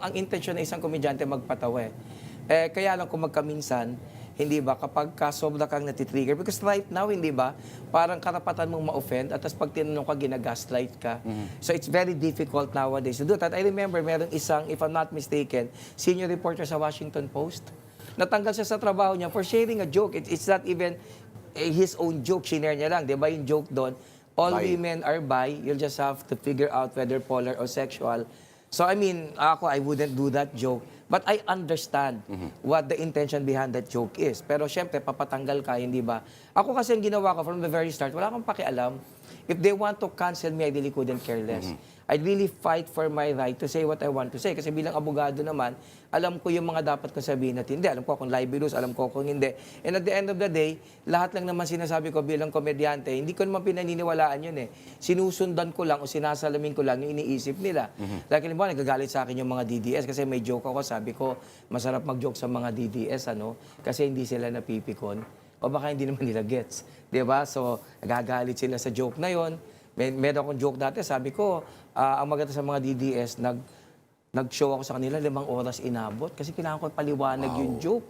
ang intensyon ng isang komedyante magpatawa eh. Kaya lang kung magkaminsan, hindi ba, kapag sobra kang natitrigger, because right now, hindi ba, parang karapatan mong ma-offend, at tapos pag tinanong ka, ginagaslight ka. So it's very difficult nowadays to do that. I remember, merong isang, if I'm not mistaken, senior reporter sa Washington Post, natanggal siya sa trabaho niya for sharing a joke. It's not even his own joke, shinare niya lang, di ba, yung joke doon, all Bi. women are bi, you'll just have to figure out whether polar or sexual. So I mean, I wouldn't do that joke. But I understand what the intention behind that joke is. Pero syempre, papatanggal ka, hindi ba? Ako kasi ang ginawa ko from the very start, wala akong pakialam. If they want to cancel me, I really couldn't care less. I'd really fight for my right to say what I want to say. Kasi bilang abogado naman, alam ko yung mga dapat kong sabihin at hindi. Alam ko kung libelous, alam ko kung hindi. And at the end of the day, lahat lang naman sinasabi ko bilang komedyante, hindi ko naman pinaniniwalaan yun eh. Sinusundan ko lang o sinasalamin ko lang yung iniisip nila. Like, halimbawa, nagagalit sa akin yung mga DDS kasi may joke ako, sabi ko, masarap mag-joke sa mga DDS, kasi hindi sila napipikon. O baka hindi naman nila gets. Diba? So, nagagalit sila sa joke na yon. Meron akong joke dati, sabi ko, ang maganda sa mga DDS, nag-show ako sa kanila, 5 oras inabot kasi kailangan ko paliwanag yung joke.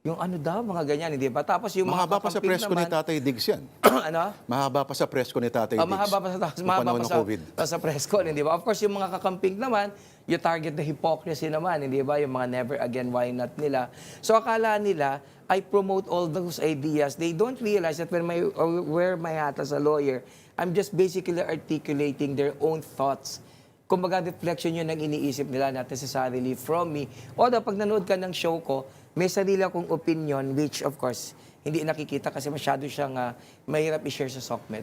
Yung ano daw, mga ganyan, hindi ba? Tapos yung Mahaba mga pa sa presko ni Tatay Diggs yan. ano? Mahaba pa sa presko ni Tatay Diggs. Mahaba pa sa press con, hindi ba? Of course, yung mga kakamping naman, you target the hypocrisy naman, hindi ba? Yung mga never again, why not nila. So akala nila, I promote all those ideas. They don't realize that when wear my hat as a lawyer, I'm just basically articulating their own thoughts. Kumbaga, reflection yun ng iniisip nila, not necessarily from me. Although, pag nanood ka ng show ko, may sarili akong opinion, which of course, hindi nakikita kasi masyado siyang mahirap i-share sa SOCMED.